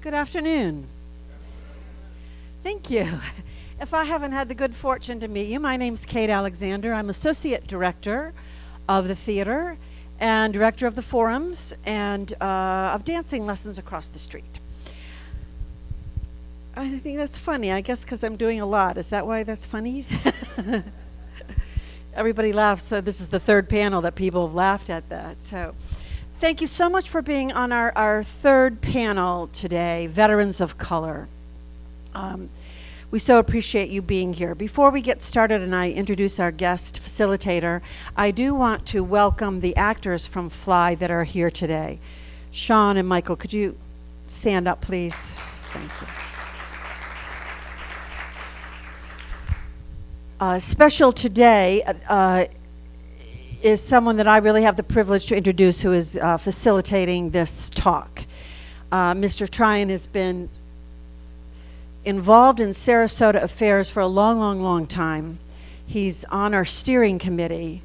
Good afternoon. Thank you. If I haven't had the good fortune to meet you, my name's Kate Alexander. I'm Associate Director of the theater and Director of the forums and of dancing lessons across the street. I think that's funny, I guess because I'm doing a lot. Is that why that's funny? Everybody laughs. This is the third panel that people have laughed at that. So thank you so much for being on our third panel today, Veterans of Color. We so appreciate you being here. Before we get started and I introduce our guest facilitator, I do want to welcome the actors from Fly that are here today. Sean and Michael, could you stand up, please? Thank you. Special today is someone that I really have the privilege to introduce who is facilitating this talk. Mr. Tryon has been involved in Sarasota affairs for a long time. He's on our steering committee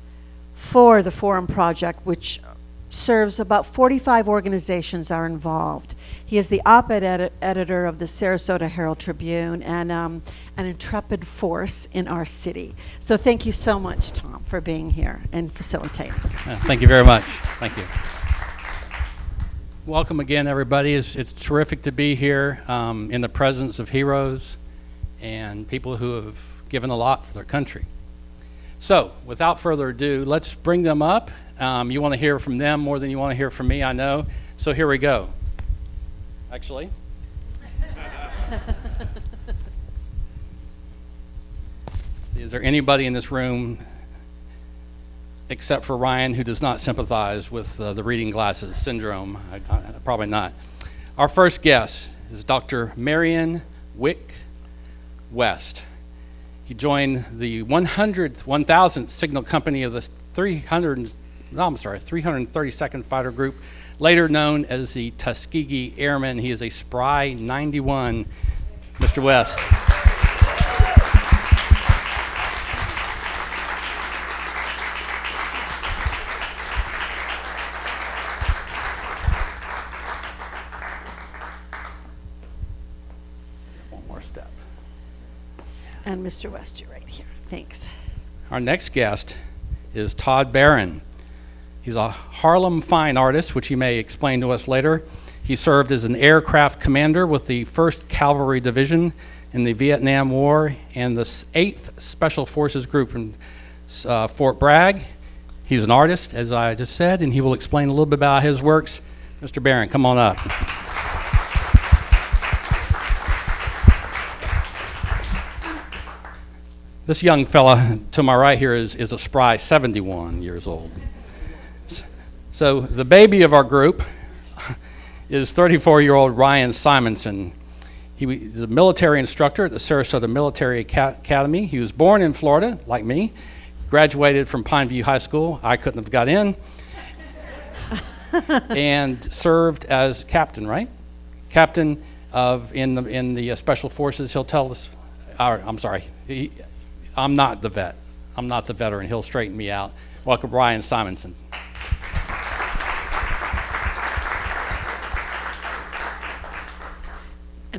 for the Forum Project, which serves about 45 organizations are involved. He is the op-ed editor of the Sarasota Herald Tribune and an intrepid force in our city. So thank you so much, Tom, for being here and facilitating. Thank you very much. Thank you. Welcome again, everybody. It's terrific to be here in the presence of heroes and people who have given a lot for their country. So, without further ado, let's bring them up. You want to hear from them more than you want to hear from me, I know. So here we go. Actually. See, is there anybody in this room except for Ryan who does not sympathize with the reading glasses syndrome? Probably not. Our first guest is Dr. Marion Wick West. He joined the 1000th Signal Company of the 332nd Fighter Group, later known as the Tuskegee Airmen. He is a spry 91. Mr. West. One more step. And Mr. West, you're right here. Thanks. Our next guest is Todd Barron. He's a Harlem fine artist, which he may explain to us later. He served as an aircraft commander with the 1st Cavalry Division in the Vietnam War and the 8th Special Forces Group in Fort Bragg. He's an artist, as I just said, and he will explain a little bit about his works. Mr. Barron, come on up. This young fella to my right here is a spry 71 years old. So the baby of our group is 34-year-old Ryan Simonson. He is a military instructor at the Sarasota Military Academy. He was born in Florida, like me, graduated from Pineview High School. I couldn't have got in. And served as captain, right? Captain in the Special Forces. He'll tell us, I'm sorry, I'm not the vet. I'm not the veteran. He'll straighten me out. Welcome, Ryan Simonson.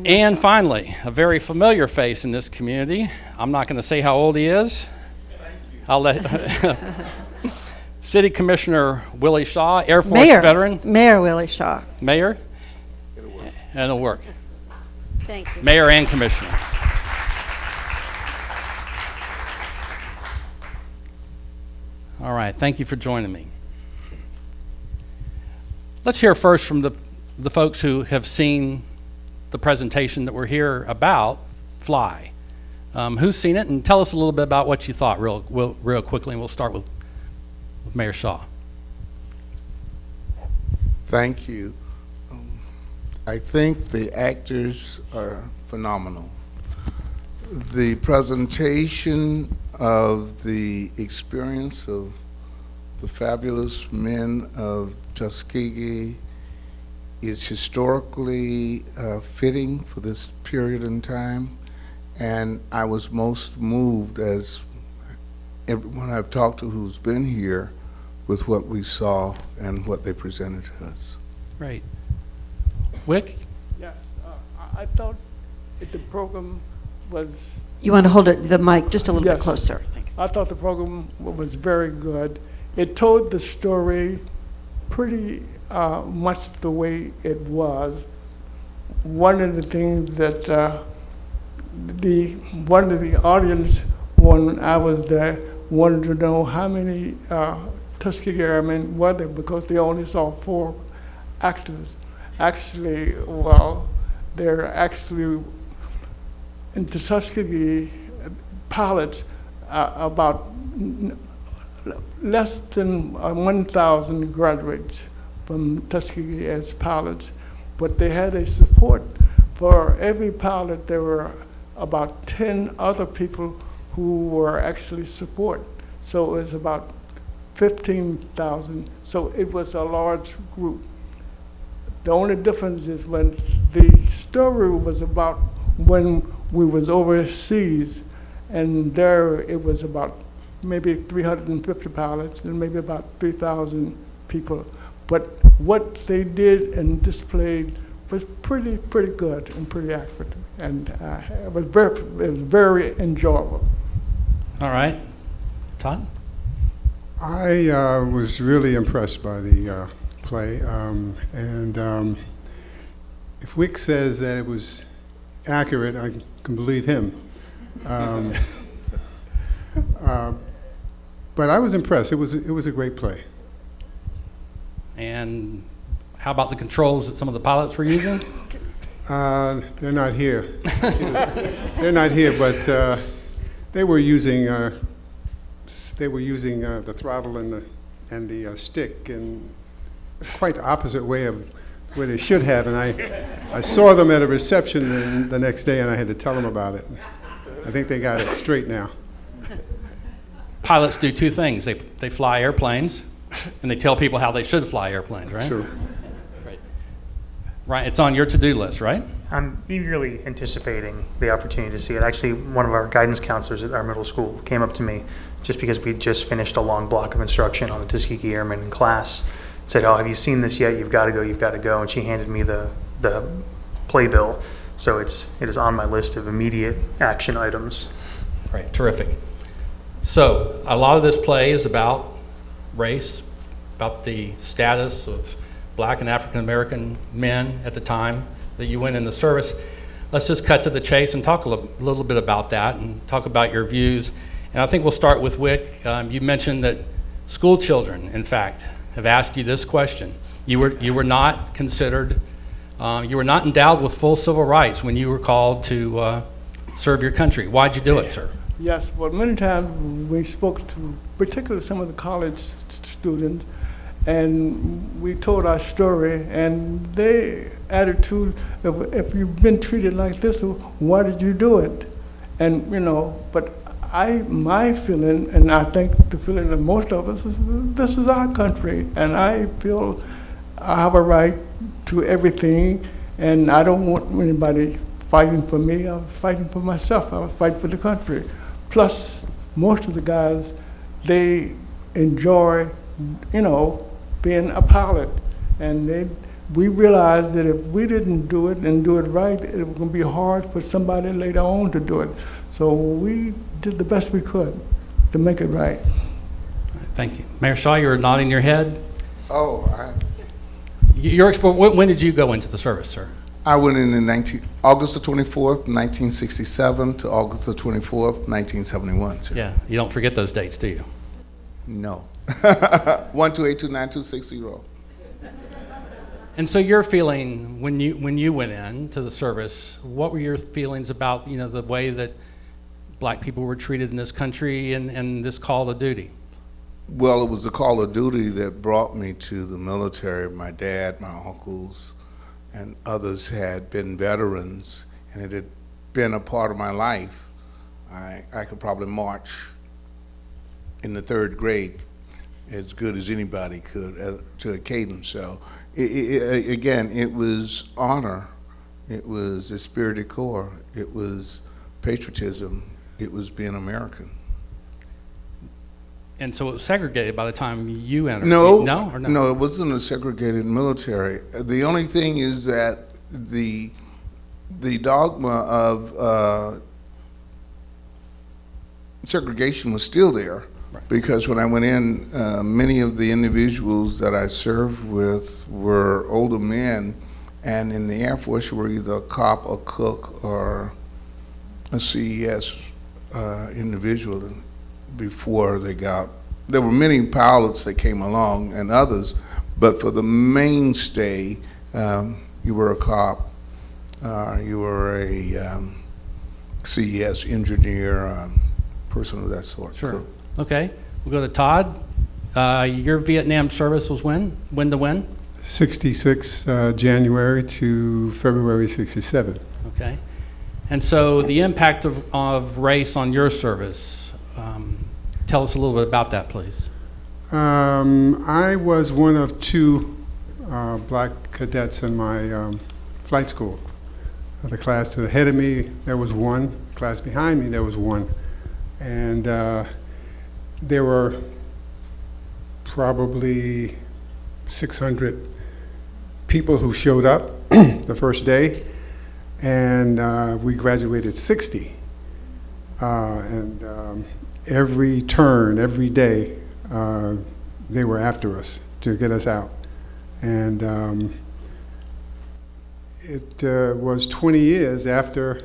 And finally, a very familiar face in this community. I'm not going to say how old he is. I'll let City Commissioner Willie Shaw, Air Force veteran. Mayor Willie Shaw. Mayor? It'll work. And it'll work. Thank you. Mayor and Commissioner. All right, thank you for joining me. Let's hear first from the folks who have seen the presentation that we're here about, Fly. Who's seen it? And tell us a little bit about what you thought real quickly, and we'll start with Mayor Shaw. Thank you. I think the actors are phenomenal. The presentation of the experience of the fabulous men of Tuskegee is historically fitting for this period in time, and I was most moved, as everyone I've talked to who's been here, with what we saw and what they presented to us. Right. Wick? Yes. I thought that the program was, You want to hold the mic just a little bit Yes. closer. Thanks. I thought the program was very good. It told the story pretty much the way it was. One of the things that one of the audience, when I was there, wanted to know how many Tuskegee Airmen were there, because they only saw 4 actors. Actually, well, they're actually in the Tuskegee pilots, about less than 1,000 graduates from Tuskegee as pilots, but they had a support. For every pilot, there were about 10 other people who were actually support. So it was about 15,000. So it was a large group. The only difference is when the story was about when we was overseas, and there it was about maybe 350 pilots and maybe about 3,000 people. But what they did and displayed was pretty good and pretty accurate, and it was very enjoyable. All right. Todd? I was really impressed by the play, and if Wick says that it was accurate, I can believe him. But I was impressed. It was a great play. And how about the controls that some of the pilots were using? They're not here. They're not here, but they were using the throttle and the stick in quite the opposite way of where they should have. And I saw them at a reception the next day, and I had to tell them about it. I think they got it straight now. Pilots do 2 things. They fly airplanes, and they tell people how they should fly airplanes, right? Sure. Right. It's on your to-do list, right? I'm eagerly anticipating the opportunity to see it. Actually, one of our guidance counselors at our middle school came up to me just because we just finished a long block of instruction on the Tuskegee Airmen in class. Said, "Oh, have you seen this yet? You've got to go. You've got to go." And she handed me the playbill. So it is on my list of immediate action items. Right. Terrific. So a lot of this play is about race, about the status of Black and African American men at the time that you went in the service. Let's just cut to the chase and talk a little bit about that and talk about your views. And I think we'll start with Wick. You mentioned that school children, in fact, have asked you this question. You were not considered, you were not endowed with full civil rights when you were called to serve your country. Why'd you do it, sir? Yes, well, many times we spoke to particularly some of the college students, and we told our story, and their attitude, if you've been treated like this, why did you do it? And, but my feeling, and I think the feeling of most of us, is this is our country, and I feel I have a right to everything, and I don't want anybody fighting for me. I was fighting for myself. I was fighting for the country. Plus, most of the guys, they enjoy, being a pilot. And we realized that if we didn't do it and do it right, it was going to be hard for somebody later on to do it. So we did the best we could to make it right. Thank you. Mayor Shaw, you were nodding your head. Oh, When did you go into the service, sir? I went in August the 24th, 1967 to August the 24th, 1971, sir. Yeah, you don't forget those dates, do you? No. 1282960. And so your feeling when you went in to the service, what were your feelings about the way that Black people were treated in this country and this call to duty? Well, it was the call of duty that brought me to the military. My dad, my uncles, and others had been veterans, and it had been a part of my life. I could probably march in the 3rd grade as good as anybody could to a cadence. So again, it was honor, it was a spirit of corps, it was patriotism, it was being American. And so it was segregated by the time you entered? No, No, or no? No, it wasn't a segregated military. The only thing is that the the dogma of segregation was still there. Right. Because when I went in, many of the individuals that I served with were older men, and in the Air Force, you were either a cop, a cook, or a CES individual before they got. There were many pilots that came along and others, but for the mainstay, you were a cop, you were a CES engineer, person of that sort. Sure. So, Okay, we'll go to Todd. Your Vietnam service was when? When to when? 66 January to February 67. Okay. And so the impact of race on your service, tell us a little bit about that, please. I was one of two black cadets in my flight school. The class to the head of me, there was one. Class behind me, there was one. And there were probably 600 people who showed up the first day, and we graduated 60. Every turn, every day, they were after us to get us out. And it was 20 years after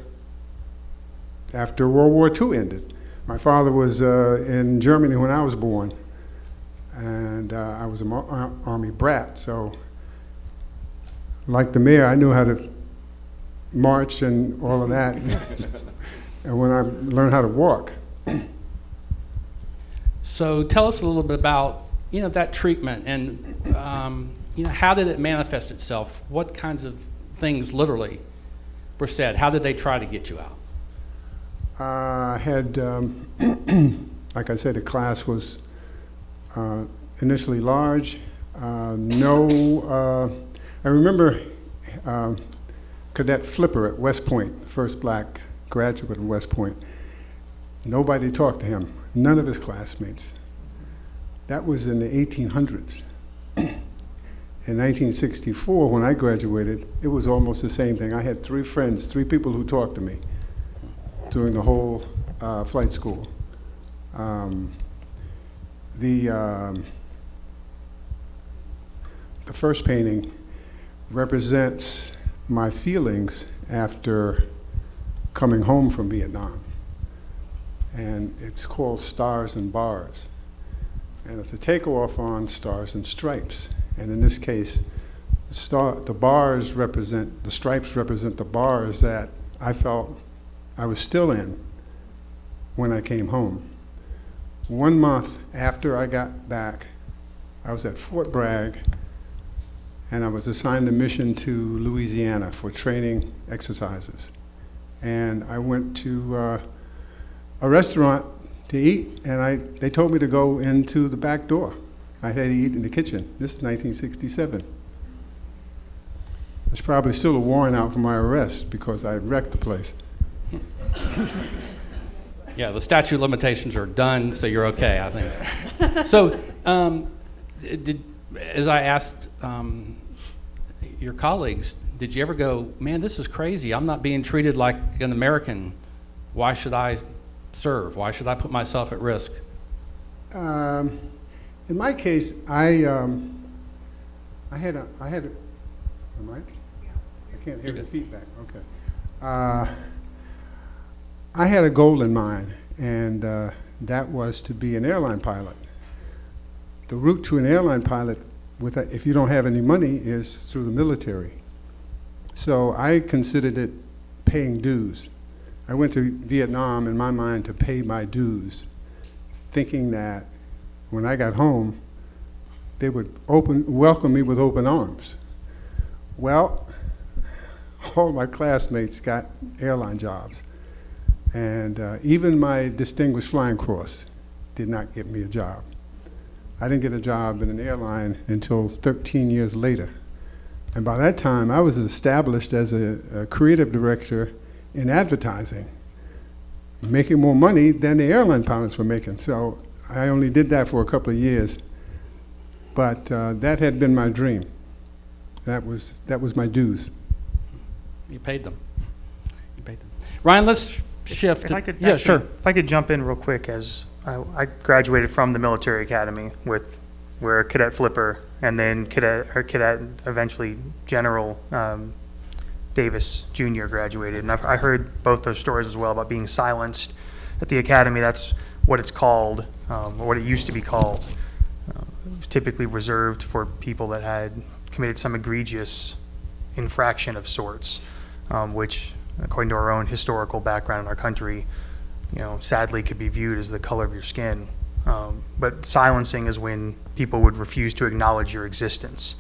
World War II ended. My father was in Germany when I was born, and I was an Army brat, so like the mayor, I knew how to march and all of that, and when I learned how to walk. So tell us a little bit about, that treatment and, how did it manifest itself? What kinds of things literally were said? How did they try to get you out? I had, like I said, the class was initially large. I remember Cadet Flipper at West Point, first black graduate at West Point. Nobody talked to him, none of his classmates. That was in the 1800s. In 1964, when I graduated, it was almost the same thing. I had three friends, three people who talked to me during the whole flight school. The first painting represents my feelings after coming home from Vietnam. And it's called Stars and Bars. And it's a takeoff on Stars and Stripes. And in this case, the stripes represent the bars that I felt I was still in when I came home. 1 month after I got back, I was at Fort Bragg, and I was assigned a mission to Louisiana for training exercises. And I went to a restaurant to eat, and they told me to go into the back door. I had to eat in the kitchen. This is 1967. There's probably still a warrant out for my arrest because I wrecked the place. Yeah, the statute of limitations are done, so you're okay, I think. So, as I asked your colleagues, did you ever go, man, this is crazy. I'm not being treated like an American. Why should I serve? Why should I put myself at risk? In my case, I had a mic? I can't hear the feedback, okay. I had a goal in mind, and that was to be an airline pilot. The route to an airline pilot, if you don't have any money, is through the military. So I considered it paying dues. I went to Vietnam in my mind to pay my dues, thinking that when I got home, they would welcome me with open arms. Well, all my classmates got airline jobs. And even my Distinguished Flying Cross did not get me a job. I didn't get a job in an airline until 13 years later. And by that time, I was established as a creative director in advertising, making more money than the airline pilots were making. So I only did that for a couple of years. But that had been my dream. That was my dues. You paid them. Ryan, let's shift. If I could Yeah, actually- sure. If I could jump in real quick, as I graduated from the military academy where a cadet flipper, and then cadet eventually General Davis Jr. graduated. And I heard both those stories as well about being silenced at the academy. That's what it's called, or what it used to be called. It was typically reserved for people that had committed some egregious infraction of sorts, which, according to our own historical background in our country, sadly could be viewed as the color of your skin. But silencing is when people would refuse to acknowledge your existence.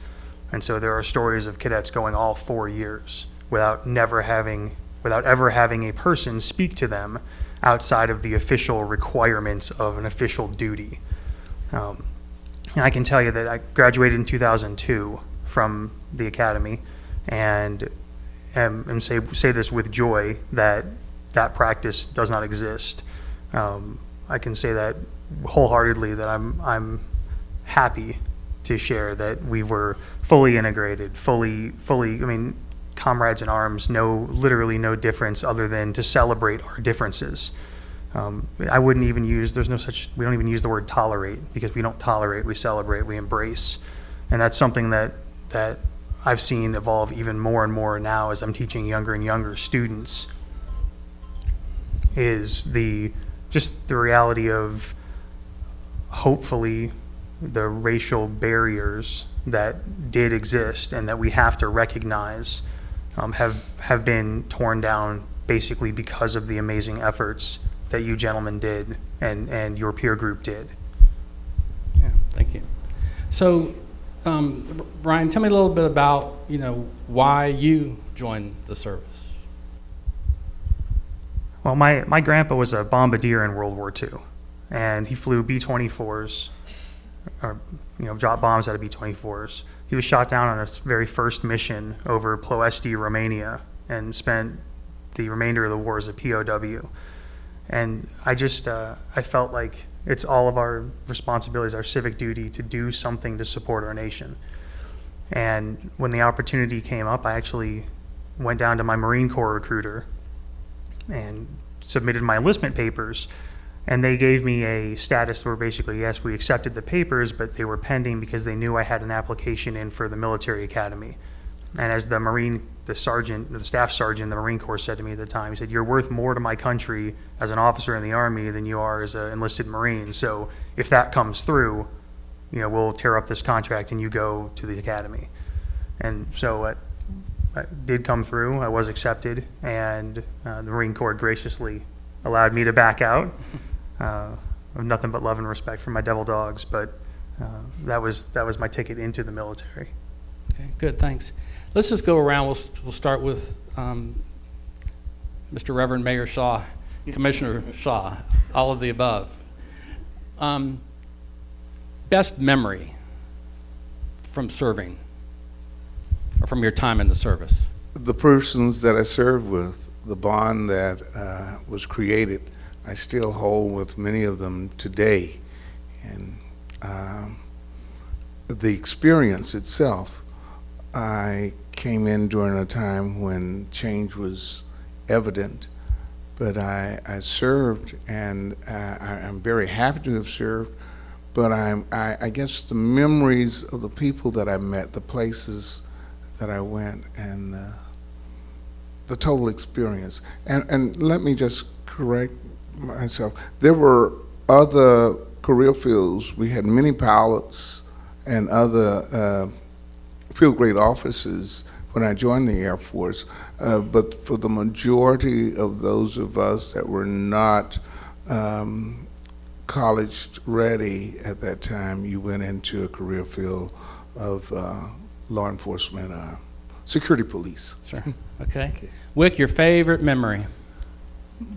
And so there are stories of cadets going all 4 years without ever having a person speak to them outside of the official requirements of an official duty. And I can tell you that I graduated in 2002 from the academy, and say this with joy that practice does not exist. I can say that wholeheartedly, that I'm happy to share that we were fully integrated, fully. I mean, comrades in arms, literally no difference other than to celebrate our differences. I wouldn't even use, we don't even use the word tolerate, because we don't tolerate, we celebrate, we embrace. And that's something that I've seen evolve even more and more now as I'm teaching younger and younger students, is just the reality of, hopefully, the racial barriers that did exist and that we have to recognize have been torn down basically because of the amazing efforts that you gentlemen did and your peer group did. Yeah, thank you. So, Ryan, tell me a little bit about, why you joined the service. Well, my grandpa was a bombardier in World War II, and he flew B-24s, or dropped bombs out of B-24s. He was shot down on his very first mission over Ploesti, Romania, and spent the remainder of the war as a POW. And I felt like it's all of our responsibilities, our civic duty, to do something to support our nation. And when the opportunity came up, I actually went down to my Marine Corps recruiter and submitted my enlistment papers. And they gave me a status where basically, yes, we accepted the papers, but they were pending because they knew I had an application in for the military academy. And as the staff sergeant in the Marine Corps said to me at the time, he said, "You're worth more to my country as an officer in the Army than you are as an enlisted Marine. So if that comes through, we'll tear up this contract and you go to the academy." And so it did come through. I was accepted, and the Marine Corps graciously allowed me to back out. I have nothing but love and respect for my devil dogs, but that was my ticket into the military. Okay, good, thanks. Let's just go around. We'll start with Mr. Reverend Mayor Shaw, Commissioner Shaw, all of the above. Best memory from serving, or from your time in the service? The persons that I served with, the bond that was created, I still hold with many of them today. And the experience itself, I came in during a time when change was evident, but I served, and I'm very happy to have served, but I guess the memories of the people that I met, the places that I went, and the total experience. And let me just correct myself. There were other career fields. We had many pilots and other field grade officers when I joined the Air Force, but for the majority of those of us that were not college ready at that time, you went into a career field of law enforcement, security police. Sure. Okay. Wick, your favorite memory?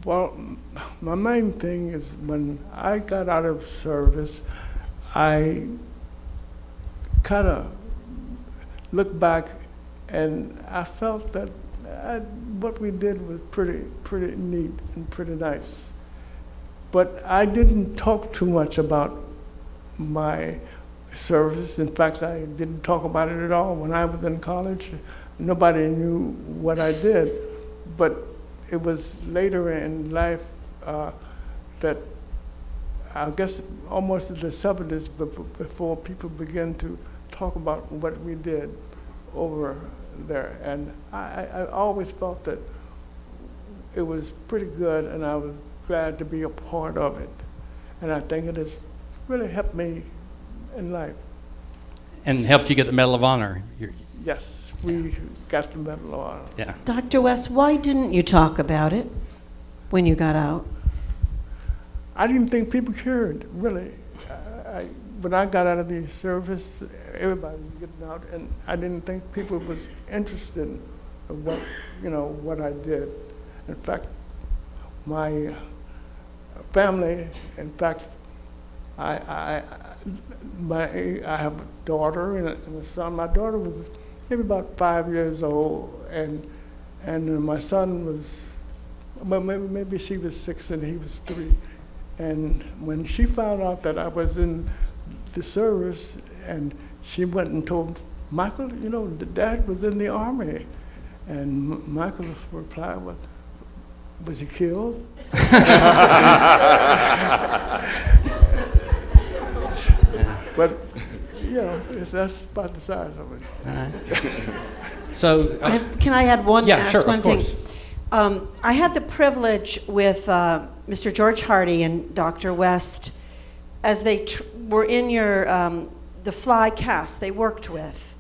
Well, my main thing is when I got out of service, I kind of looked back and I felt that what we did was pretty neat and pretty nice. But I didn't talk too much about my service. In fact, I didn't talk about it at all when I was in college. Nobody knew what I did. But it was later in life that I guess almost in the 70s before people began to talk about what we did over there. And I always felt that it was pretty good, and I was glad to be a part of it. And I think it has really helped me in life. And helped you get the Medal of Honor. Yes, we got the Medal of Honor. Yeah. Dr. West, why didn't you talk about it when you got out? I didn't think people cared, really. When I got out of the service, everybody was getting out, and I didn't think people was interested in what I did. In fact, my family, I have a daughter and a son. My daughter was maybe about 5 years old, and my son was, well, maybe she was 6 and he was 3. And when she found out that I was in the service, and she went and told Michael, the dad was in the Army. And Michael's reply was he killed? But, that's about the size of it. All right. So, Can I add one? yeah, ask sure, one of thing? course. I had the privilege with Mr. George Hardy and Dr. West as they were in your the fly cast they worked with,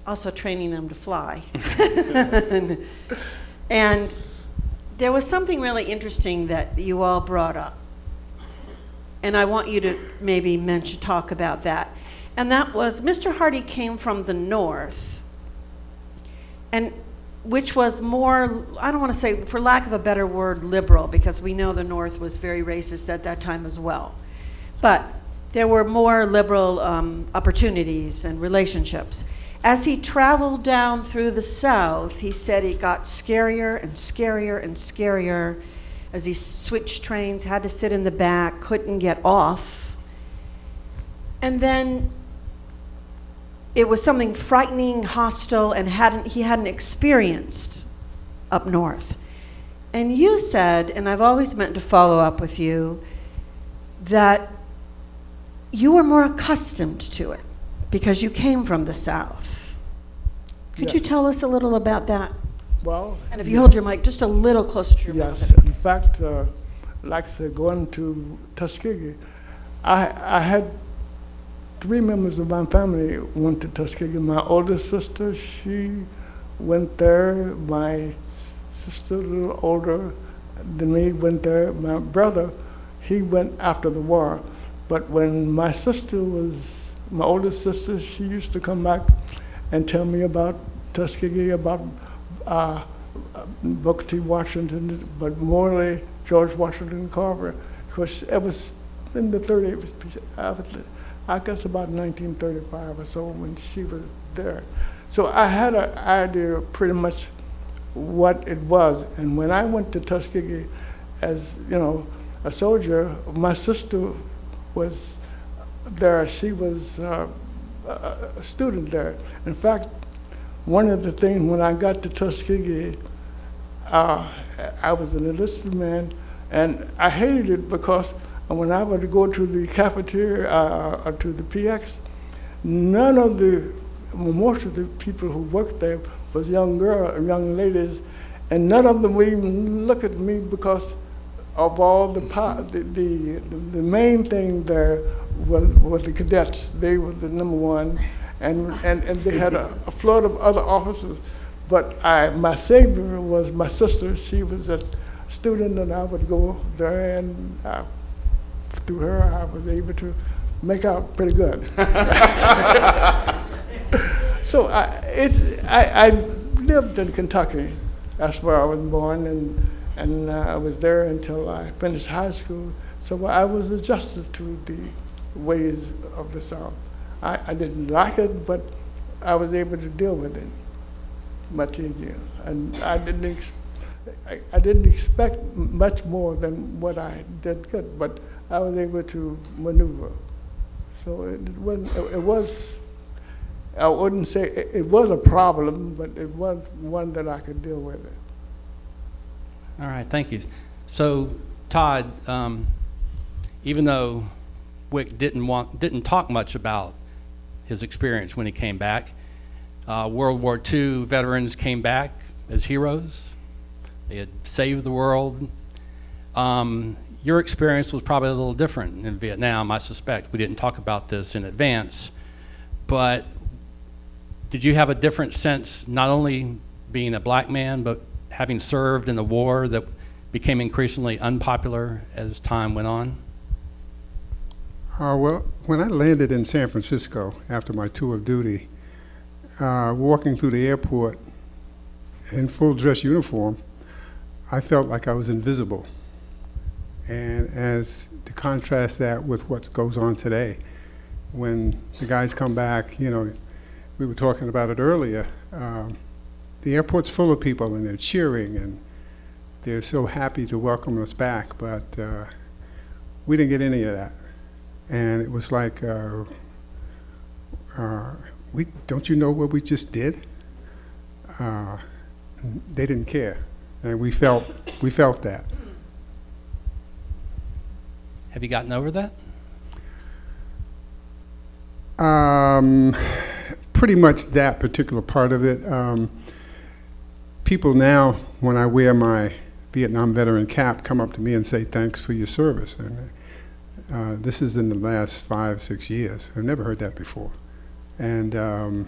also training them to fly. And there was something really interesting that you all brought up, and I want you to maybe talk about that. And that was Mr. Hardy came from the North, and which was more, I don't want to say, for lack of a better word, liberal, because we know the North was very racist at that time as well. But there were more liberal opportunities and relationships. As he traveled down through the South, he said it got scarier and scarier and scarier as he switched trains, had to sit in the back, couldn't get off. And then it was something frightening, hostile, and he hadn't experienced up north. And you said, and I've always meant to follow up with you, that you were more accustomed to it because you came from the South. Could you tell us a little about that? Well, And if you hold your mic just a little closer to your mouth. yes. In fact, like I said, going to Tuskegee, I had 3 members of my family went to Tuskegee. My oldest sister, she went there. My sister, a little older than me, went there. My brother, he went after the war. But when my oldest sister, she used to come back and tell me about Tuskegee, about Booker T. Washington, but morely George Washington Carver. Of course, it was in the 30s, I guess about 1935 or so when she was there. So I had an idea of pretty much what it was. And when I went to Tuskegee as, a soldier, my sister was there. She was a student there. In fact, one of the things when I got to Tuskegee, I was an enlisted man, and I hated it because when I would go to the cafeteria or to the PX, most of the people who worked there was young ladies, and none of them would even look at me because of all the main thing there was the cadets. They were the number one, and they had a flood of other officers. But my savior was my sister. She was a student, and I would go there, and through her, I was able to make out pretty good. So I lived in Kentucky. That's where I was born, and I was there until I finished high school. So I was adjusted to the ways of the South. I didn't like it, but I was able to deal with it much easier. And I didn't expect much more than what I did good, but I was able to maneuver. So it was, I wouldn't say it was a problem, but it was one that I could deal with it. All right, thank you. So, Todd, even though Wick didn't talk much about his experience when he came back, World War II veterans came back as heroes. They had saved the world. Your experience was probably a little different in Vietnam, I suspect. We didn't talk about this in advance, but did you have a different sense, not only being a black man, but having served in a war that became increasingly unpopular as time went on? Well, when I landed in San Francisco after my tour of duty, walking through the airport in full dress uniform, I felt like I was invisible. And as to contrast that with what goes on today, when the guys come back, you know, we were talking about it earlier, the airport's full of people and they're cheering and they're so happy to welcome us back, but we didn't get any of that. And it was like, don't you know what we just did? They didn't care, and we felt that. Have you gotten over that? Pretty much that particular part of it. People now, when I wear my Vietnam veteran cap, come up to me and say, thanks for your service. And this is in the last 5-6 years. I've never heard that before. And to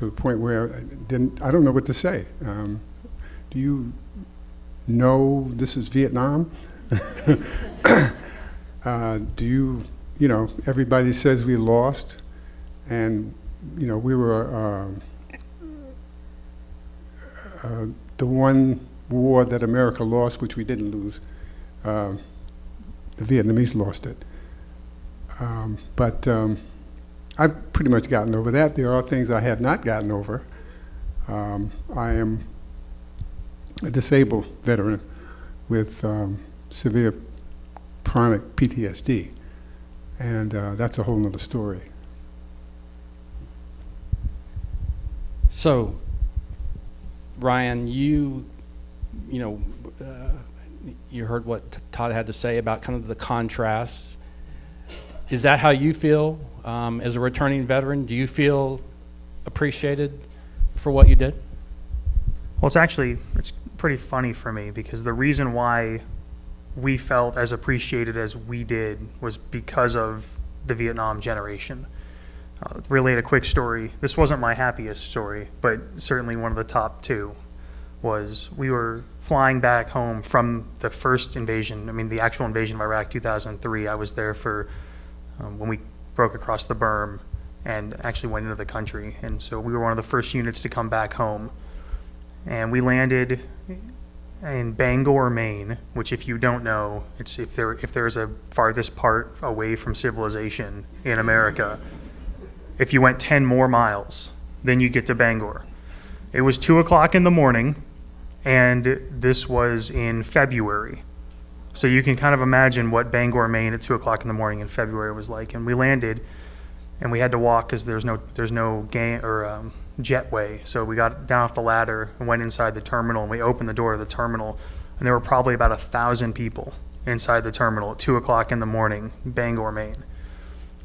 the point where I don't know what to say. Do you know this is Vietnam? You know, everybody says we lost, and, you know, we were the one war that America lost, which we didn't lose. The Vietnamese lost it. But I've pretty much gotten over that. There are things I have not gotten over. I am a disabled veteran with severe chronic PTSD, and that's a whole nother story. So, Ryan, you heard what Todd had to say about kind of the contrasts. Is that how you feel as a returning veteran? Do you feel appreciated for what you did? Well, it's pretty funny for me because the reason why we felt as appreciated as we did was because of the Vietnam generation. Relate a quick story. This wasn't my happiest story, but certainly one of the top two. Was we were flying back home from the first invasion, the actual invasion of Iraq, 2003. I was there for when we broke across the berm and actually went into the country. And so we were one of the first units to come back home. And we landed in Bangor, Maine, which, if you don't know, it's if there's a farthest part away from civilization in America, if you went 10 more miles, then you get to Bangor. It was 2:00 in the morning, and this was in February. So you can kind of imagine what Bangor, Maine at 2:00 in the morning in February was like. And we landed, and we had to walk because there's no jetway. So we got down off the ladder and went inside the terminal, and we opened the door of the terminal, and there were probably about 1,000 people inside the terminal at 2:00 in the morning, Bangor, Maine.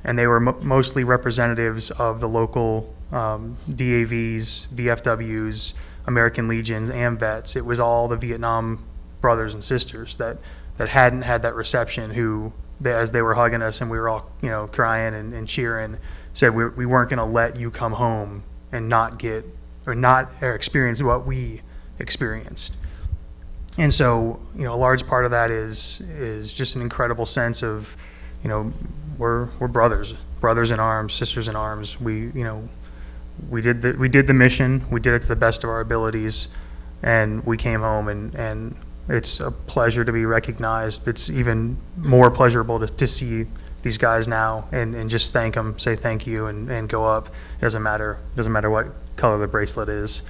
And they were mostly representatives of the local DAVs, VFWs, American Legions, and vets. It was all the Vietnam brothers and sisters that hadn't had that reception, who, as they were hugging us and we were all, crying and cheering, said we weren't going to let you come home and not experience what we experienced. And so, a large part of that is just an incredible sense of, we're brothers in arms, sisters in arms. We did the mission. We did it to the best of our abilities, and we came home, and it's a pleasure to be recognized. It's even more pleasurable to see these guys now and just thank them, say thank you, and go up. It doesn't matter what color the bracelet is,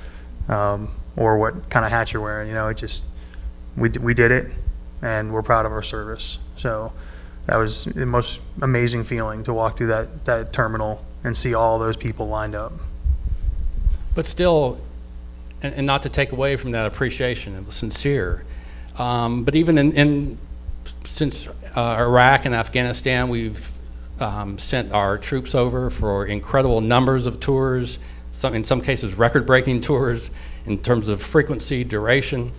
or what kind of hat you're wearing. We did it, and we're proud of our service. So that was the most amazing feeling, to walk through that terminal and see all those people lined up. But still, and not to take away from that appreciation, it was sincere. But even since Iraq and Afghanistan, we've sent our troops over for incredible numbers of tours, in some cases record-breaking tours in terms of frequency, duration.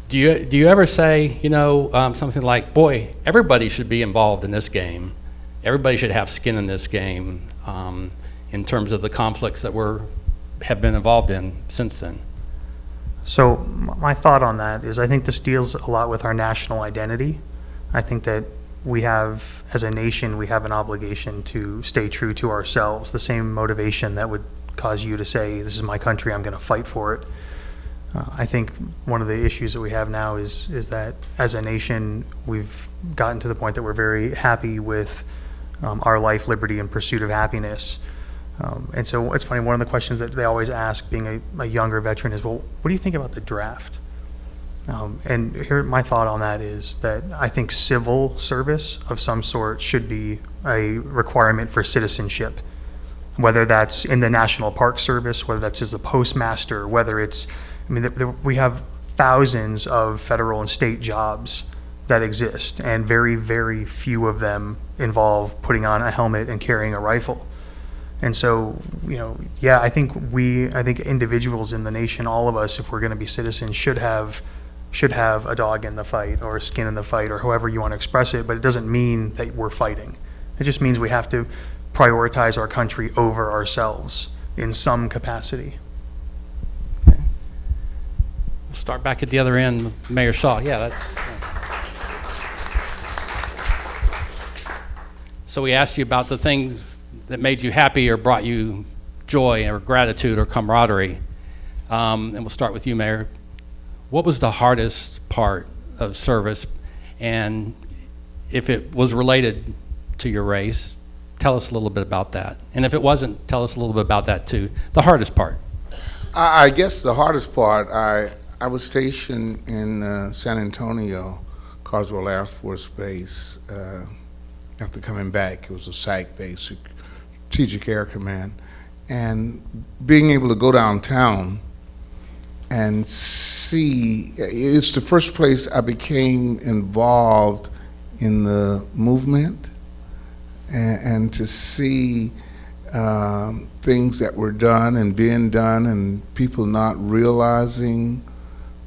Do you ever say, something like, boy, everybody should be involved in this game. Everybody should have skin in this game in terms of the conflicts that have been involved in since then? So my thought on that is I think this deals a lot with our national identity. I think that we have, as a nation, we have an obligation to stay true to ourselves, the same motivation that would cause you to say, this is my country, I'm going to fight for it. I think one of the issues that we have now is that as a nation, we've gotten to the point that we're very happy with our life, liberty, and pursuit of happiness. And so it's funny, one of the questions that they always ask, being a younger veteran, is, well, what do you think about the draft? And here, my thought on that is that I think civil service of some sort should be a requirement for citizenship, whether that's in the National Park Service, whether that's as a postmaster, whether it's, we have thousands of federal and state jobs that exist, and very, very few of them involve putting on a helmet and carrying a rifle. And so, I think individuals in the nation, all of us, if we're going to be citizens, should have a dog in the fight or a skin in the fight, or however you want to express it, but it doesn't mean that we're fighting. It just means we have to prioritize our country over ourselves in some capacity. We'll start back at the other end with Mayor Shaw. Yeah, So we asked you about the things that made you happy or brought you joy or gratitude or camaraderie. And we'll start with you, Mayor. What was the hardest part of service? And if it was related to your race, tell us a little bit about that. And if it wasn't, tell us a little bit about that too. The hardest part. I guess the hardest part, I was stationed in San Antonio, Carswell Air Force Base. After coming back, it was a SAC base, Strategic Air Command. And being able to go downtown and see, it's the first place I became involved in the movement, and to see things that were done and being done, and people not realizing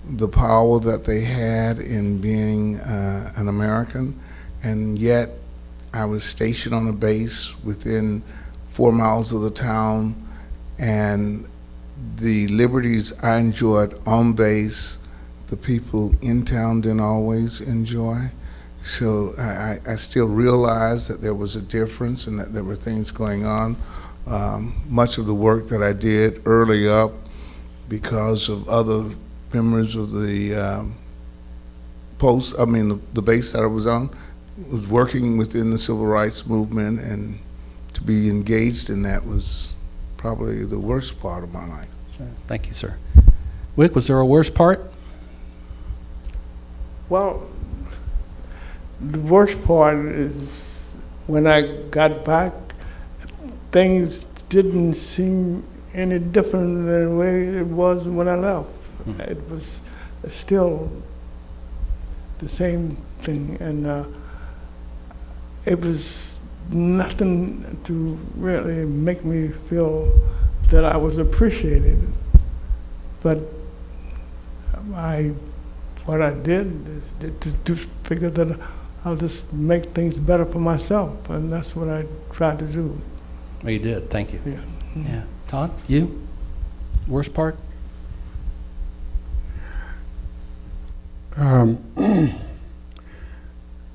the power that they had in being an American. And yet I was stationed on a base within 4 miles of the town, and the liberties I enjoyed on base, the people in town didn't always enjoy. So I still realized that there was a difference and that there were things going on. Much of the work that I did early up, because of other members of the the base that I was on, was working within the civil rights movement, and to be engaged in that was probably the worst part of my life. Thank you, sir. Wick, was there a worst part? Well, the worst part is when I got back, things didn't seem any different than the way it was when I left. It was still the same thing, and it was nothing to really make me feel that I was appreciated. But what I did is to figure that I'll just make things better for myself, and that's what I tried to do. Well, you did. Thank you. Yeah. Yeah. Todd, you? Worst part?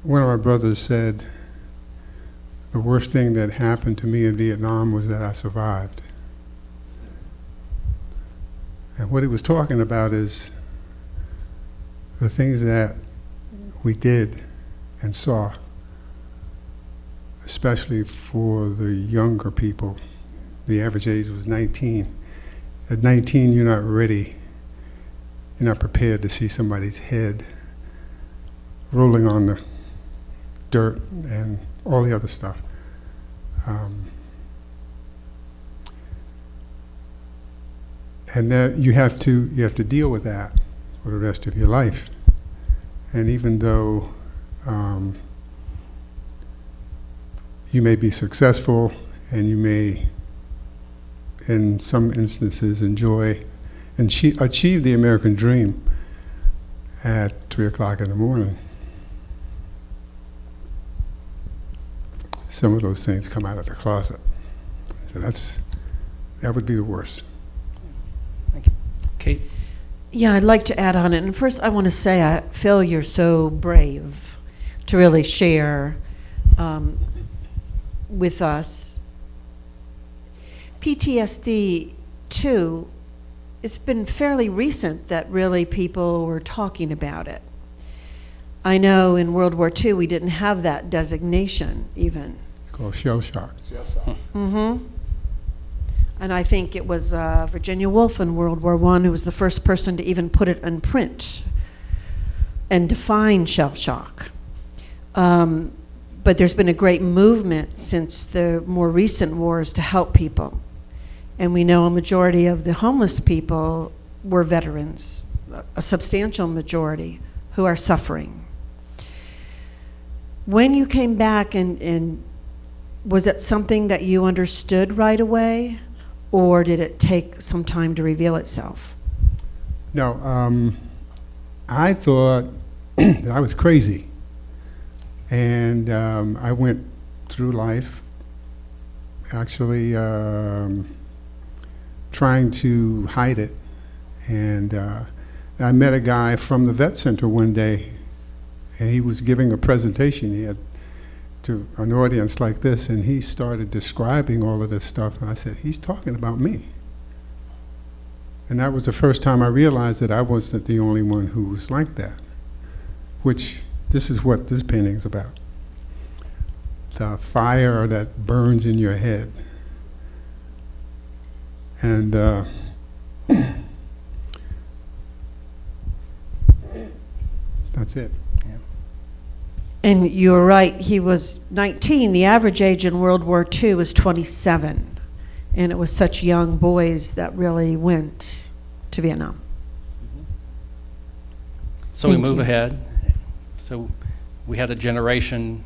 One of my brothers said, the worst thing that happened to me in Vietnam was that I survived. And what he was talking about is the things that we did and saw, especially for the younger people. The average age was 19. At 19, you're not ready, you're not prepared to see somebody's head rolling on the dirt and all the other stuff. And then you have to deal with that for the rest of your life. And even though you may be successful and you may, in some instances, enjoy and achieve the American dream at 3 o'clock in the morning, some of those things come out of the closet. So that would be the worst. Kate? Yeah, I'd like to add on it. And first, I want to say I feel you're so brave to really share with us. PTSD, too, it's been fairly recent that really people were talking about it. I know in World War II we didn't have that designation even. Called shell shock. Mm-hmm. And I think it was Virginia Woolf in World War I who was the first person to even put it in print and define shell shock. But there's been a great movement since the more recent wars to help people. And we know a majority of the homeless people were veterans, a substantial majority who are suffering. When you came back, and was it something that you understood right away, or did it take some time to reveal itself? No, I thought that I was crazy. And I went through life actually trying to hide it. And I met a guy from the vet center one day, and he was giving a presentation. He had to an audience like this, and he started describing all of this stuff. And I said, he's talking about me. And that was the first time I realized that I wasn't the only one who was like that, which this is what this painting's about. The fire that burns in your head. And that's it. And you're right, he was 19. The average age in World War II was 27. And it was such young boys that really went to Vietnam. So we Thank move you. ahead. So we had a generation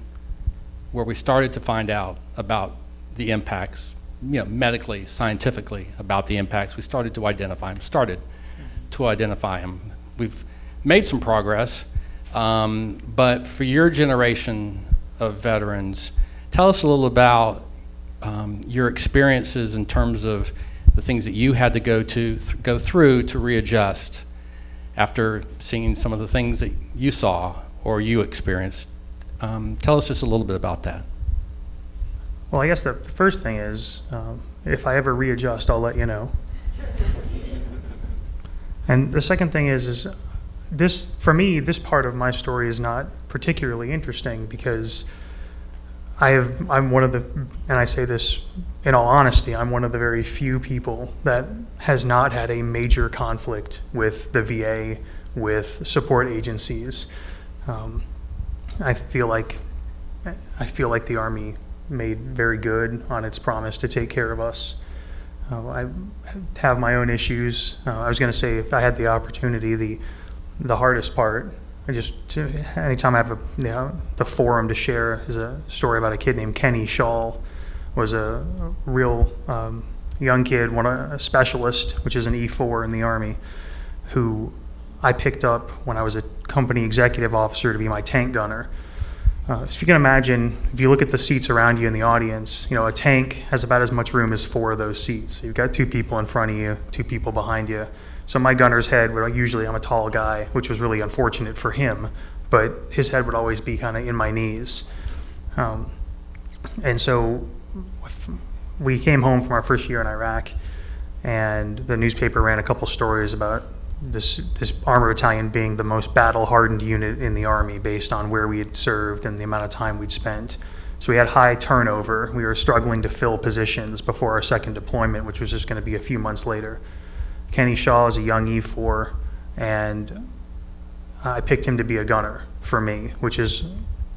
where we started to find out about the impacts, medically, scientifically, about the impacts. We started to identify them. We've made some progress, but for your generation of veterans, tell us a little about your experiences in terms of the things that you had to go through to readjust after seeing some of the things that you saw or you experienced. Tell us just a little bit about that. Well, I guess the first thing is, if I ever readjust, I'll let you know. And the second thing is this, for me, this part of my story is not particularly interesting because I'm one of the, and I say this in all honesty, I'm one of the very few people that has not had a major conflict with the VA, with support agencies. I feel like the Army made very good on its promise to take care of us. I have my own issues. I was going to say, if I had the opportunity, the hardest part, anytime I have the forum to share, is a story about a kid named Kenny Shaw. Was a real young kid, a specialist, which is an E4 in the Army, who I picked up when I was a company executive officer to be my tank gunner. So if you can imagine, if you look at the seats around you in the audience, a tank has about as much room as 4 of those seats. So you've got 2 people in front of you, 2 people behind you. So my gunner's head usually I'm a tall guy, which was really unfortunate for him, but his head would always be kind of in my knees. And so we came home from our first year in Iraq, and the newspaper ran a couple stories about this armor battalion being the most battle-hardened unit in the Army based on where we had served and the amount of time we'd spent. So we had high turnover. We were struggling to fill positions before our second deployment, which was just going to be a few months later. Kenny Shaw is a young E4, and I picked him to be a gunner for me, which is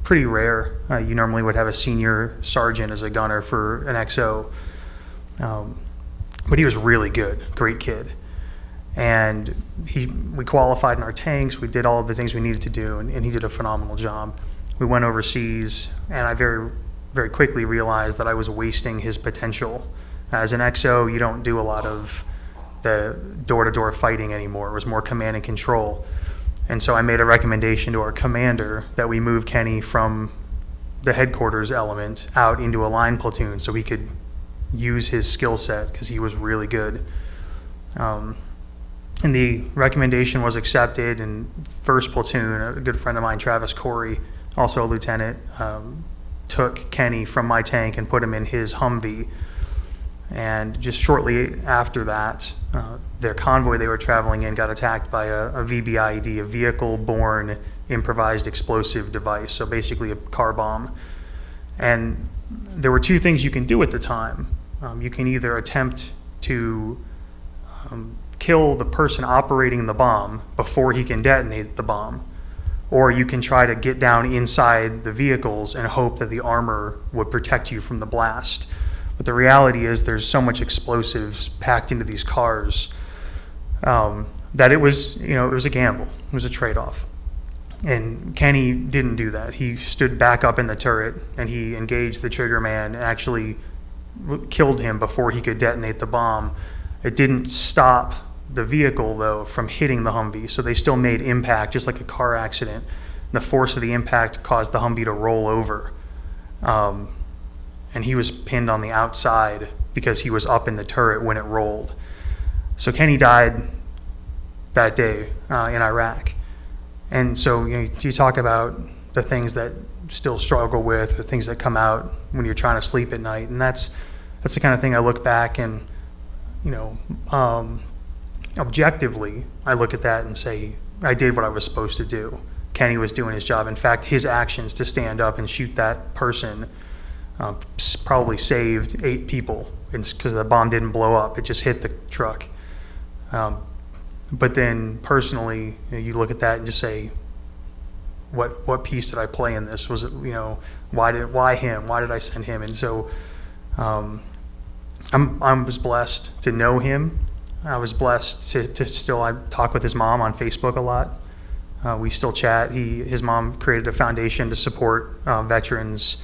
pretty rare. You normally would have a senior sergeant as a gunner for an XO. But he was really good, great kid. And we qualified in our tanks, we did all of the things we needed to do, and he did a phenomenal job. We went overseas, and I very, very quickly realized that I was wasting his potential. As an XO, you don't do a lot of the door-to-door fighting anymore. It was more command and control. And so I made a recommendation to our commander that we move Kenny from the headquarters element out into a line platoon so he could use his skill set, because he was really good. And the recommendation was accepted, and first platoon, a good friend of mine, Travis Corey, also a lieutenant, took Kenny from my tank and put him in his Humvee. And just shortly after that, their convoy they were traveling in got attacked by a VBIED, a vehicle-borne improvised explosive device, so basically a car bomb. And there were two things you can do at the time. You can either attempt to kill the person operating the bomb before he can detonate the bomb, or you can try to get down inside the vehicles and hope that the armor would protect you from the blast. But the reality is there's so much explosives packed into these cars that it was a gamble. It was a trade-off. And Kenny didn't do that. He stood back up in the turret and he engaged the trigger man and actually killed him before he could detonate the bomb. It didn't stop the vehicle, though, from hitting the Humvee, so they still made impact, just like a car accident. The force of the impact caused the Humvee to roll over. And he was pinned on the outside because he was up in the turret when it rolled. So Kenny died that day in Iraq. And so you talk about the things that still struggle with, or things that come out when you're trying to sleep at night, and that's the kind of thing I look back and objectively I look at that and say I did what I was supposed to do. Kenny was doing his job. In fact, his actions to stand up and shoot that person probably saved 8 people, because the bomb didn't blow up, it just hit the truck. But then personally, you look at that and just say, what piece did I play in this? Was it, why him? Why did I send him? And so I was blessed to know him. I was blessed to still, I talk with his mom on Facebook a lot. We still chat. His mom created a foundation to support veterans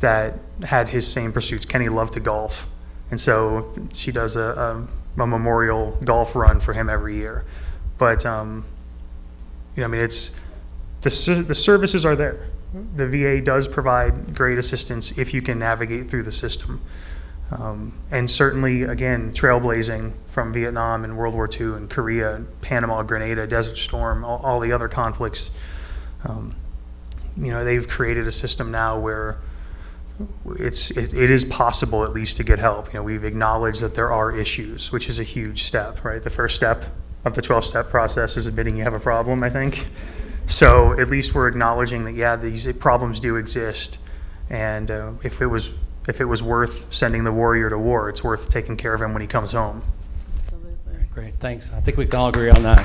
that had his same pursuits. Kenny loved to golf, and so she does a memorial golf run for him every year. But it's the services are there. The VA does provide great assistance if you can navigate through the system. And certainly, again, trailblazing from Vietnam and World War II and Korea, Panama, Grenada, Desert Storm, all the other conflicts. They've created a system now where it is possible at least to get help. We've acknowledged that there are issues, which is a huge step, right? The first step of the 12-step process is admitting you have a problem, I think. So at least we're acknowledging that, yeah, these problems do exist. And if it was worth sending the warrior to war, it's worth taking care of him when he comes home. Absolutely. Great, thanks. I think we can all agree on that.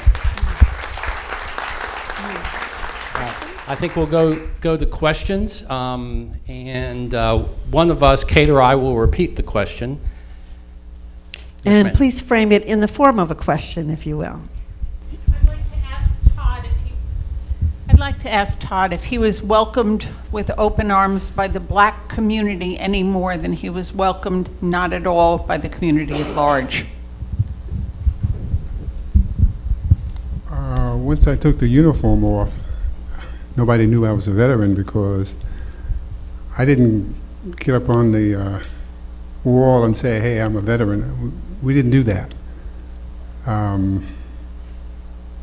I think we'll go to questions, and one of us, Kate or I, will repeat the question. Yes, And ma'am. please frame it in the form of a question, if you will. I'd like to ask Todd if he was welcomed with open arms by the black community any more than he was welcomed not at all by the community at large. Once I took the uniform off, nobody knew I was a veteran, because I didn't get up on the wall and say, hey, I'm a veteran. We didn't do that.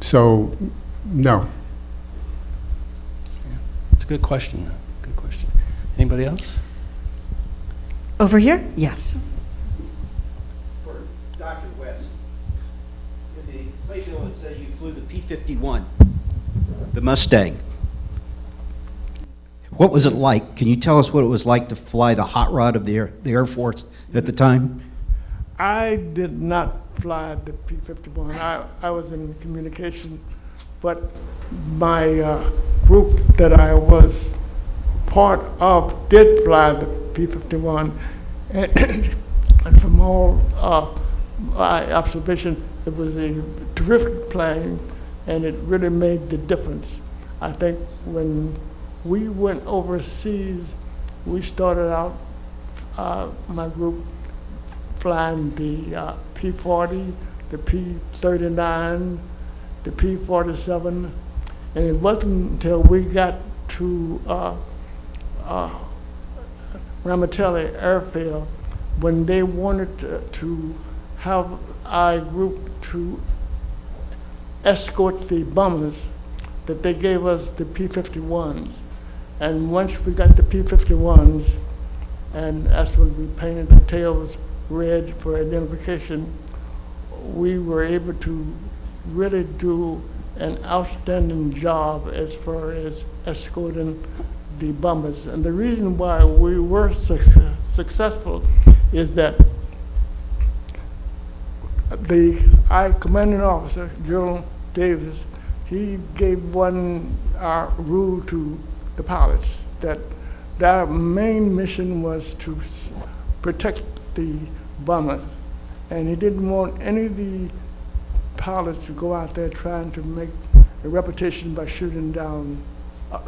So, no. It's a good question. Good question. Anybody else? Over here? Yes. For Dr. West, in the playbill it says you flew the P-51, the Mustang. What was it like? Can you tell us what it was like to fly the hot rod of the Air Force at the time? I did not fly the P-51. I was in communication, but my group that I was part of did fly the P-51, and from all my observation, it was a terrific plane, and it really made the difference. I think when we went overseas, we started out, my group, flying the P-40, the P-39, the P-47, and it wasn't until we got to Ramitelli Airfield when they wanted to have our group to escort the bombers that they gave us the P-51s. And once we got the P-51s, and that's when we painted the tails red for identification, we were able to really do an outstanding job as far as escorting the bombers. And the reason why we were successful is that our commanding officer, General Davis, he gave one rule to the pilots that their main mission was to protect the bombers, and he didn't want any of the pilots to go out there trying to make a reputation by shooting down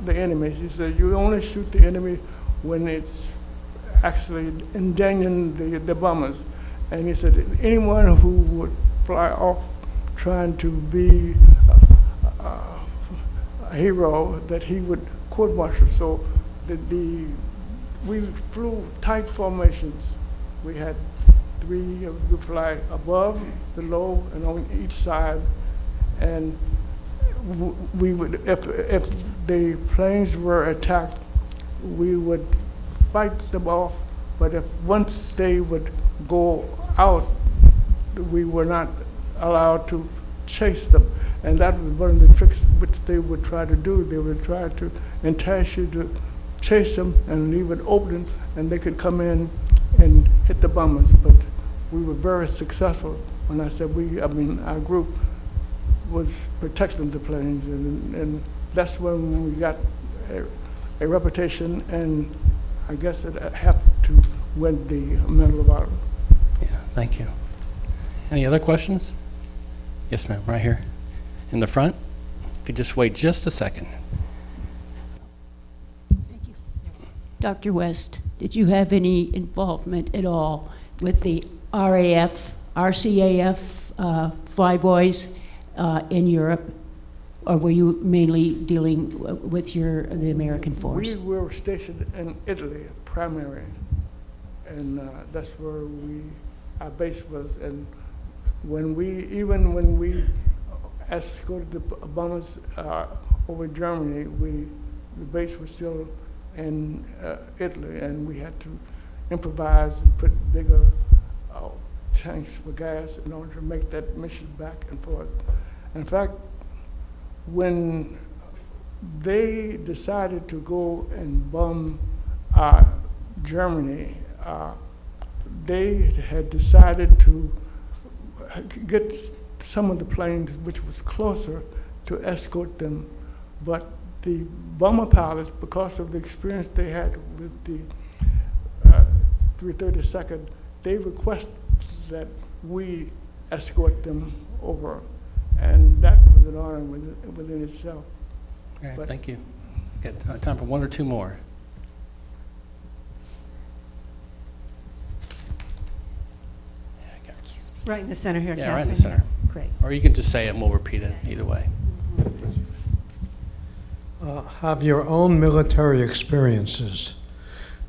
the enemies. He said, you only shoot the enemy when it's actually endangering the bombers. And he said, anyone who would fly off trying to be a hero, that he would court-martial. So we flew tight formations. We had three of you fly above, below, and on each side. And we would, if the planes were attacked, we would fight them off. But if once they would go out, we were not allowed to chase them. And that was one of the tricks which they would try to do. They would try to entice you to chase them and leave it open, and they could come in and hit the bombers. But we were very successful. When I said our group was protecting the planes, and that's when we got a reputation, and I guess it helped to win the Medal of Honor. Yeah, thank you. Any other questions? Yes, ma'am, right here in the front. If you just wait just a second. Thank you. Dr. West, did you have any involvement at all with the RCAF flyboys in Europe, or were you mainly dealing with the American force? We were stationed in Italy, primarily, and that's where our base was. And when we escorted the bombers over Germany, the base was still in Italy, and we had to improvise and put bigger tanks for gas in order to make that mission back and forth. In fact, when they decided to go and bomb Germany, they had decided to get some of the planes which was closer to escort them, but the bomber pilots, because of the experience they had with the 332nd, they requested that we escort them over, and that was an honor within itself. All right, But- thank you. Got time for one or two more. Right in the center here, Yeah, right in the Kathleen. center. Great. Or you can just say it and we'll repeat it either way. Have your own military experiences,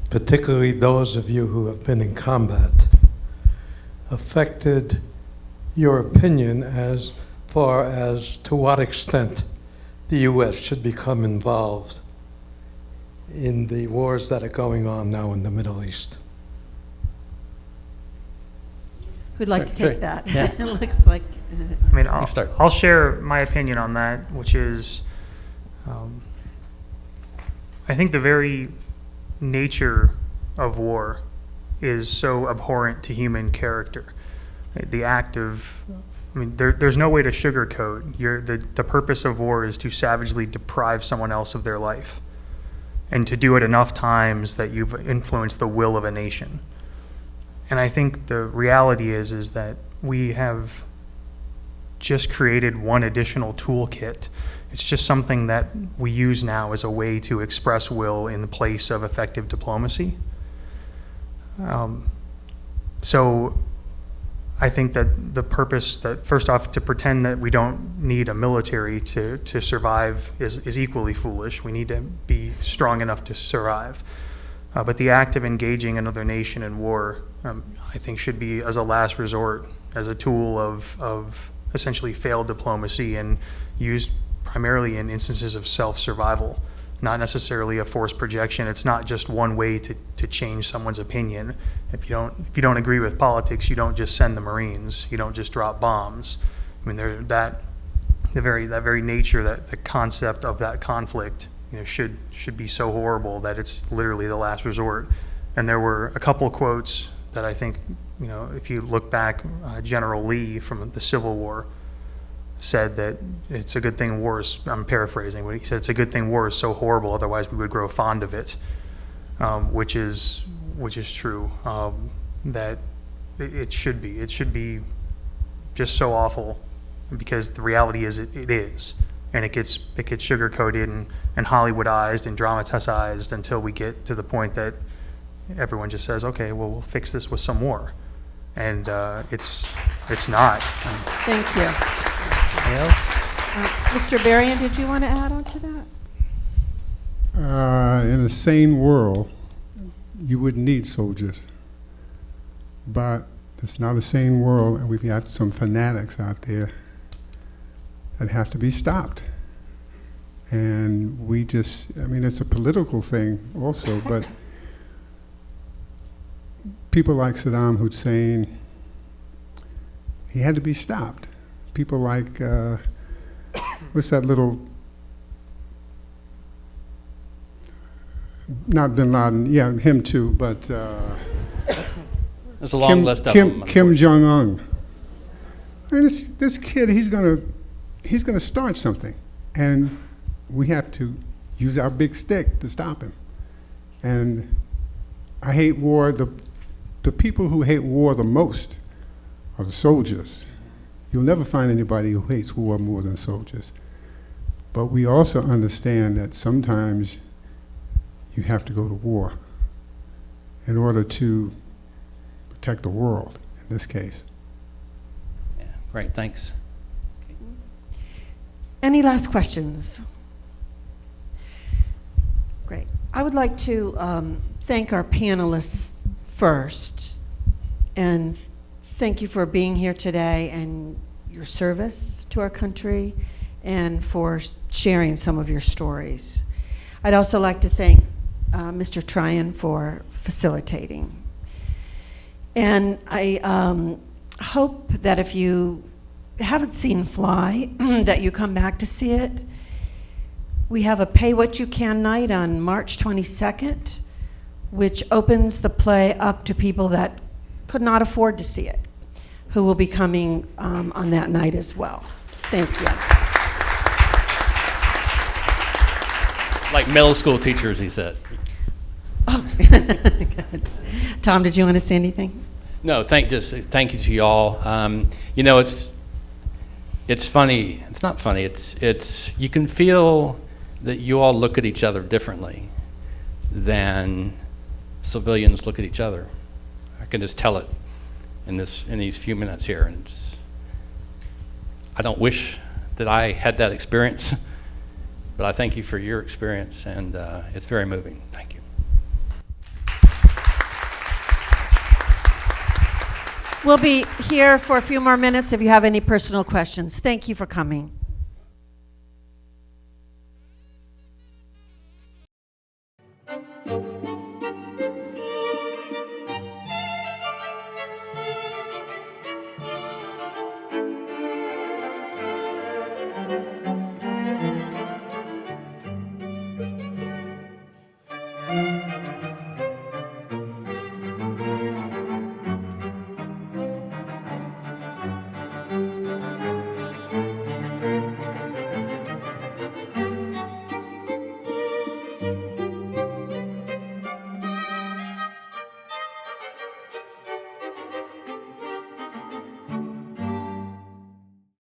particularly those of you who have been in combat, affected your opinion as far as to what extent the U.S. should become involved in the wars that are going on now in the Middle East? Who'd like to Great. take that? Yeah. It looks like, I mean, You start. I'll share my opinion on that, which is, I think the very nature of war is so abhorrent to human character. The act of, I mean, there's no way to sugarcoat. The purpose of war is to savagely deprive someone else of their life, and to do it enough times that you've influenced the will of a nation. And I think the reality is that we have just created one additional toolkit. It's just something that we use now as a way to express will in the place of effective diplomacy. So I think that the purpose that, first off, to pretend that we don't need a military to survive is equally foolish. We need to be strong enough to survive. But the act of engaging another nation in war, I think, should be as a last resort, as a tool of essentially failed diplomacy and used primarily in instances of self-survival, not necessarily a forced projection. It's not just one way to change someone's opinion. If you don't agree with politics, you don't just send the Marines. You don't just drop bombs. I mean, that very nature, that the concept of that conflict, should be so horrible that it's literally the last resort. And there were a couple of quotes that I think, if you look back, General Lee from the Civil War said that it's a good thing war is, I'm paraphrasing, but he said it's a good thing war is so horrible, otherwise we would grow fond of it, which is true. That it should be just so awful, because the reality is it is, and it gets sugar coated and Hollywoodized and dramatized until we get to the point that everyone just says, okay, well, we'll fix this with some war, and it's not. Thank you. Mr. Berrien, did you want to add on to that? In a sane world, you wouldn't need soldiers. But it's not a sane world, and we've got some fanatics out there that have to be stopped. And it's a political thing also, but people like Saddam Hussein, he had to be stopped. People like, what's that little, not Bin Laden, yeah, him too, but There's a long list of them. Kim Jong-un. I mean, this kid, he's gonna start something, and we have to use our big stick to stop him. And I hate war. The people who hate war the most are the soldiers. You'll never find anybody who hates war more than soldiers. But we also understand that sometimes you have to go to war in order to protect the world, in this case. Yeah, great, thanks. Any last questions? Great. I would like to thank our panelists first, and thank you for being here today and your service to our country and for sharing some of your stories. I'd also like to thank Mr. Tryon for facilitating. And I hope that if you haven't seen Fly, that you come back to see it. We have a Pay What You Can night on March 22nd, which opens the play up to people that could not afford to see it, who will be coming on that night as well. Thank you. Like middle school teachers, he said. Oh, good. Tom, did you want to say anything? No, thank you to y'all. It's funny. It's not funny. It's you can feel that you all look at each other differently than civilians look at each other. I can just tell it in these few minutes here, and I don't wish that I had that experience, but I thank you for your experience, and it's very moving. Thank you. We'll be here for a few more minutes if you have any personal questions. Thank you for coming.